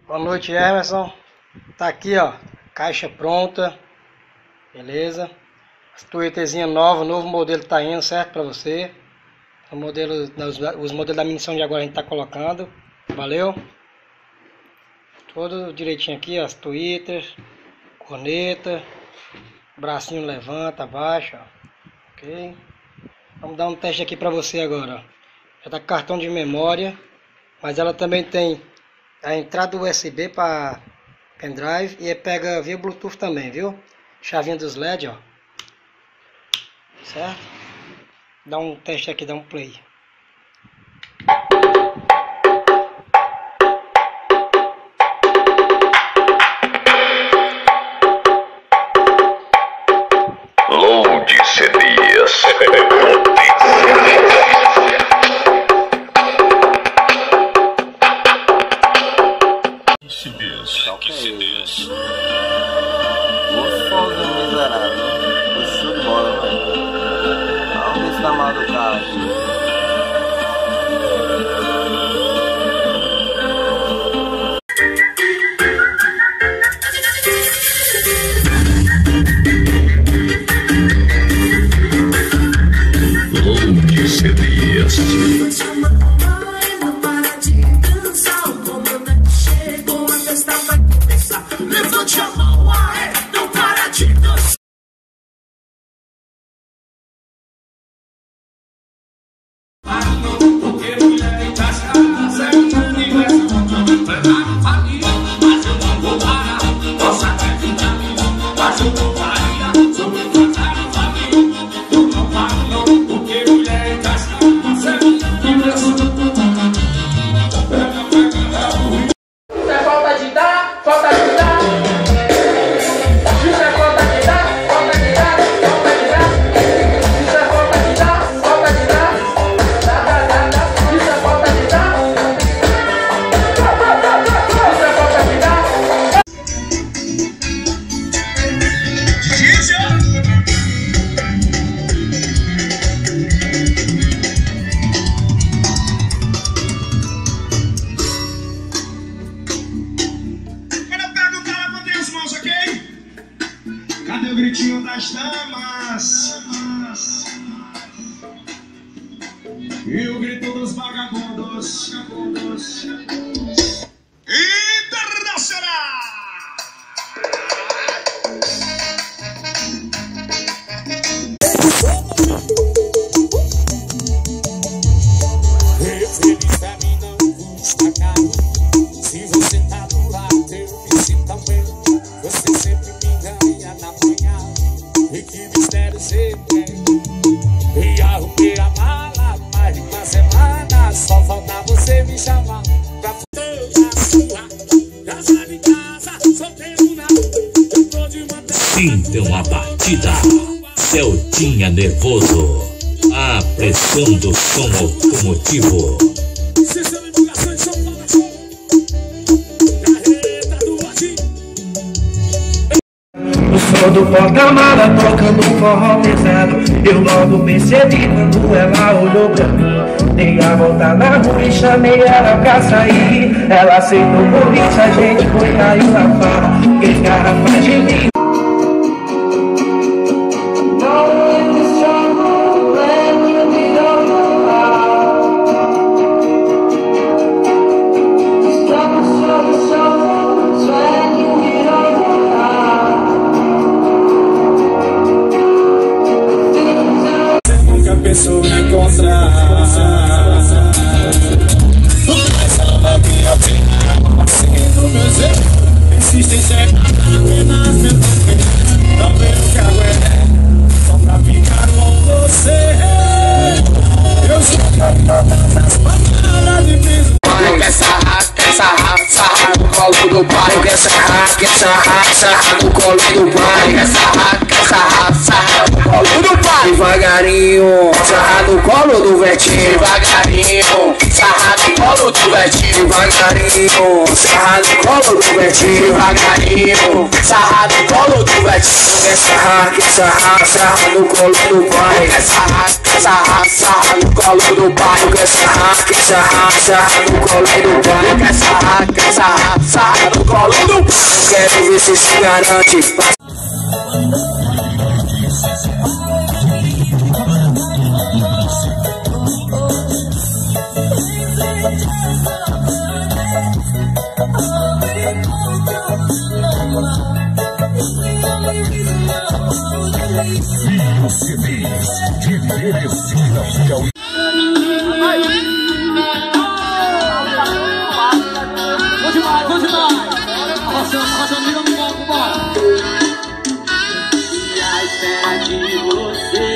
Boa noite, Emerson. Tá aqui, ó, caixa pronta, beleza? As tuetezinha nova, novo modelo tá indo, certo, pra você. O modelo, os modelos da munição de agora a gente tá colocando, valeu? Tudo direitinho aqui, ó, as tuitas, corneta, bracinho levanta, abaixa, ó. Ok? Vamos dar um teste aqui pra você agora, ó. Já tá com cartão de memória, mas ela também tem a entrada USB para pendrive e pega via Bluetooth também, viu? Chavinha dos LED, ó. Certo? Dá um teste aqui, dá um play. Load CDs. CDs. Foda, miserável. Show de bola, velho. Vamos ver se dá mal do carro aqui. Load CDs. Levante a mão, aé, não para de dançar. Porque mulher em casa, zero no universo, não vai pra família, mas eu não vou parar. Posso acreditar, mas eu não paria. Sou empresário, família, eu não paro não. Porque mulher em casa, zero no universo. Isso é falta de dar, falta de dar. Cadê o gritinho das damas? E o grito dos vagabundos? Internacional! Feliz pra mim não custa caro. Se você tá do lado, eu me sinto bem. Você sempre me ganha na manhã. E que mistério você tem. E arrumei a mala mais de uma semana. Só falta você me chamar pra casa de casa, solteiro na rua. Eu tô de uma. Sintam a batida. Celtinha nervoso. A pressão do som automotivo. O som do porta-mala tocando um forró pesado. Eu logo percebi quando ela olhou pra mim. Dei a volta na rua e chamei ela pra sair. Ela aceitou o convite, a gente foi caiu lá fora. Fiquei garrafa de mim. Pensou me encontrar. Mas ela minha pena, sendo meu zelo. Insistência é apenas meu tempo. Não vejo que aguenta só pra ficar com você. Eu sou das palavras de piso. Quer sarrar no colo do pai. Quer sarrar no colo do pai. Quer sarrar no colo do pai. Devagarinho, sarrar no colo do Vetinho. Devagarinho, sarra no colo do Betinho devagarinho, sarra no colo do Betinho devagarinho, sarra no colo do Betinho. Quer sarra, sarra no colo do pai. Quer sarra no colo do pai. Quer sarra no colo do pai. Quer sarra no colo do pai. Quero ver se se garante. CDs de Teresina, Piauí. Vou demais. Arrastando, vira no palco, bora. E à espera de você,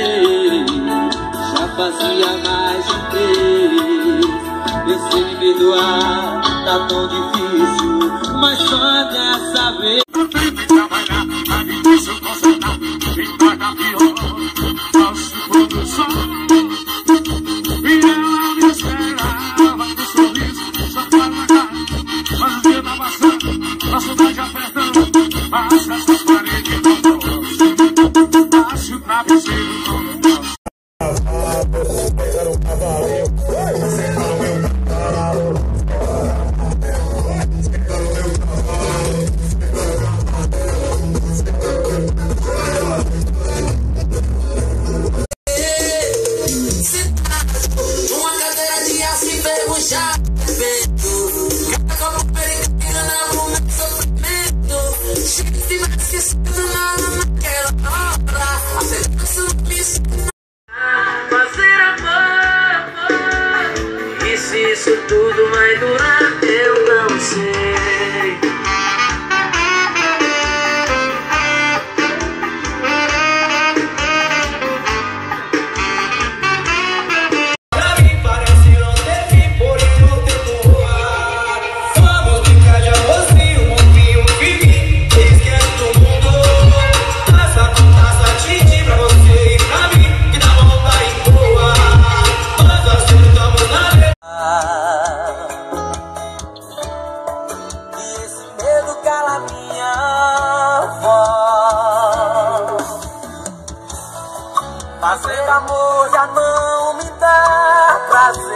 já fazia mais de mês. Eu sei me perdoar, tá tão difícil, mas só dessa vez. Isso tudo vai durar, eu não sei. Pra mim parece não ter fim, porém não tento rolar. Vamos brincar de amorzinho, um pouquinho, fique, esquece do mundo. Taça, titi pra você e pra mim, que dá vontade de voar. Mas acertamos na vida. E esse medo cala minha voz. Fazer amor já não me dá prazer.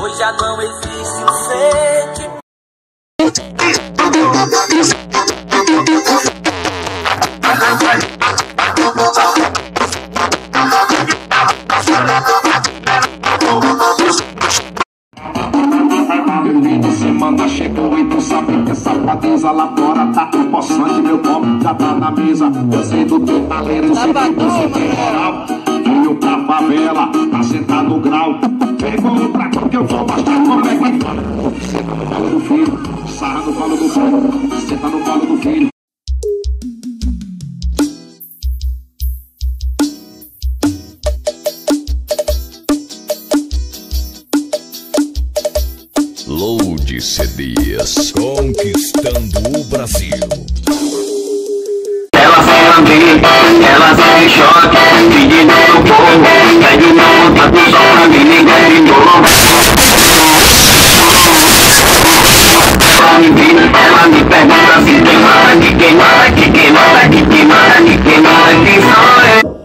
Hoje já não existe um sentimento. Semana chegou e tu sabe que essa safadeza lá fora tá possante, meu copo já tá na mesa. Eu sei do teu talento, sei que você tem moral. Fui pra favela, tá sentado no grau. Vem com pra cá que eu vou mostrar como é que fala. Senta no colo do filho, sarra no colo do filho, senta no colo do filho. Load CDs, conquistando o Brasil. Elas vão lamber, elas vão em choque, pedindo socorro, pede uma contato só pra me ligar de novo. Ela me pergunta se tem nada de queimada, de queimada, de queimada, de queimada, quem sou eu?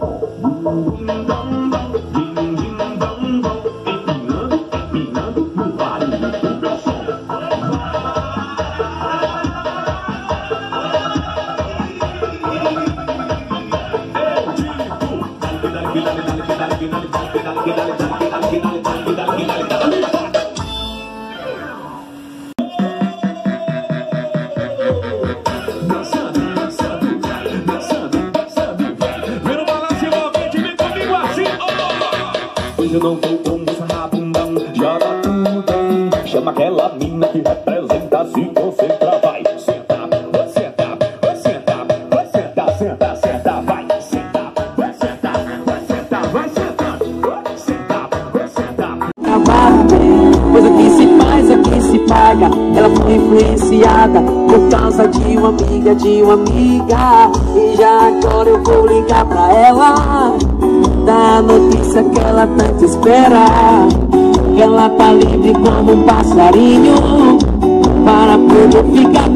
Eu não vou com sarrabundão, joga tudo bem. Chama aquela mina que representa, se concentra, vai sentar, vai sentar, vai sentar, vai sentar, senta, senta, vai sentar, vai sentar, vai sentar, vai sentar, vai sentar, vai sentar. Pois aqui se faz, aqui se paga. Ela foi influenciada por causa de uma amiga, de uma amiga. E já agora eu vou ligar pra ela. da notícia que ela tanto espera. Que ela tá livre como um passarinho para poder ficar.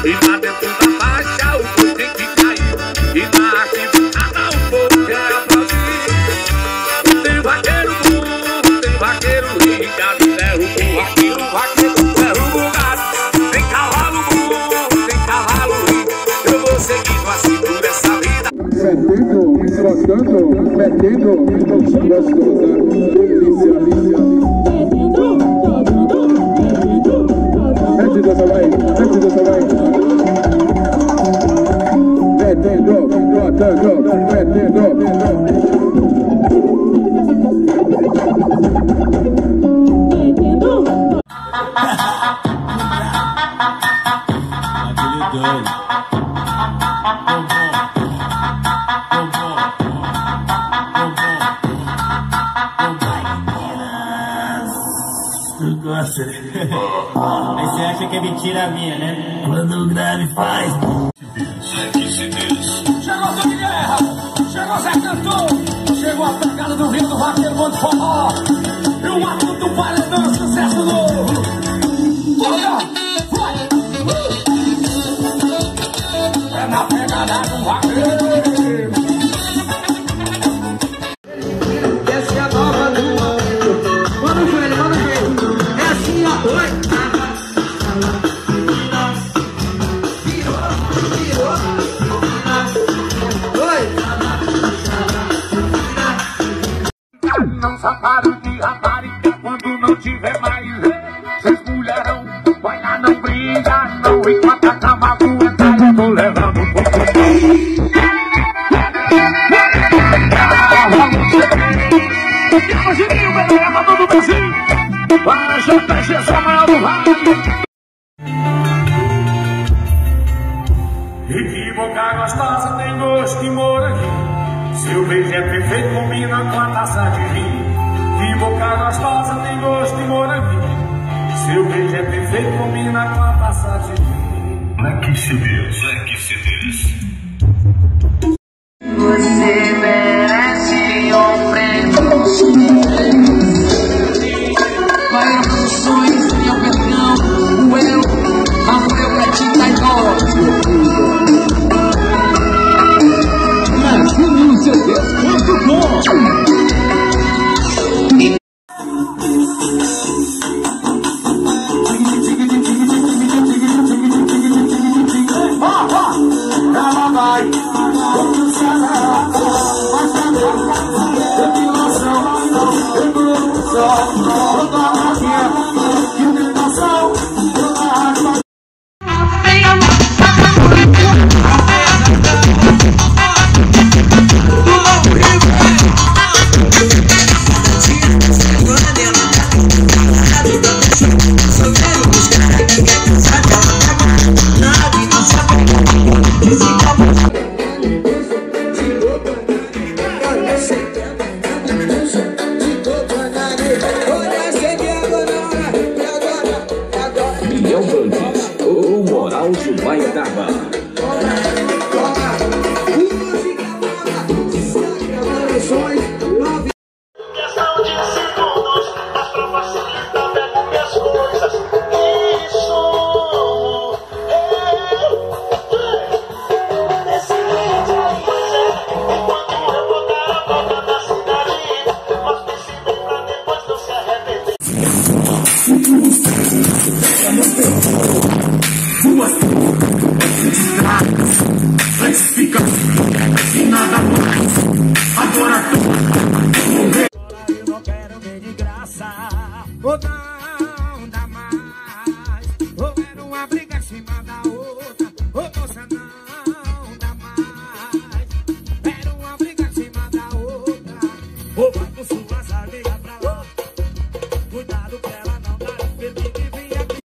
E lá dentro da faixa o fogo tem que cair. E na arquibancada o fogo quer aplaudir. Tem vaqueiro burro, tem vaqueiro ligado, derruba o vaqueiro, vaqueiro derruba o gado. Tem cavalo burro, tem cavalo rico. Eu vou seguindo assim por essa vida. Metendo, gostosa, delícia. Mete dança, vai. Metendo, botando, metendo. Aí você acha que é mentira minha, né? Quando o grave faz. Chegou Zé Guilherme, chegou Zé Cantor, chegou a pegada do Rio do Vaqueiro, Monte Forró. E o Matuto do Paredão, sucesso novo. É na pegada do Vaqueiro. Essa é a nova do ano. Manda o joelho. É assim, ó. Oi. Não saparam de rapariga quando não tiver mais. Vocês mulherão, vai lá, não briga, não. Enquanto a cama aguentar, eu tô levando um pouco. Girinho, beleza, todo o Brasil. Para JG, sua maior do rádio. E que boca gostosa tem gosto de moranguinho. Seu beijo é perfeito, combina com a taça de vinho. Que boca gostosa tem gosto de moranguinho. Seu beijo é perfeito, combina com a taça de vinho. Black CDs. Você merece um prêmio. Vai nos sonhos, meu perdão. O eu, amor, eu pra ti tá igual. Ela vai, Olha, roubando suas amigas pra lá. Cuidado pra ela não dar permite e vem aqui.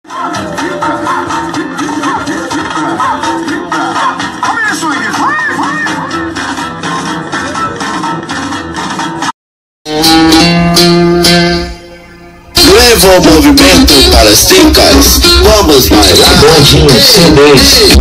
Leva o movimento para as tricas, vamos bailar. Gordinho C2.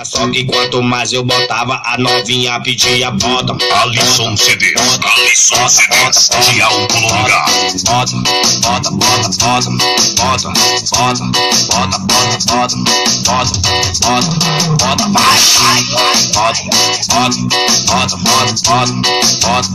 Só que quanto mais eu botava, a novinha pedia bota. Alisson CDs, Alisson CDs, de alto lugar. Bota, bota, bota, bota, bota, bota, bota, bota, bota, bota, bota, vai, vai, bota, bota, bota, bota, bota, bota.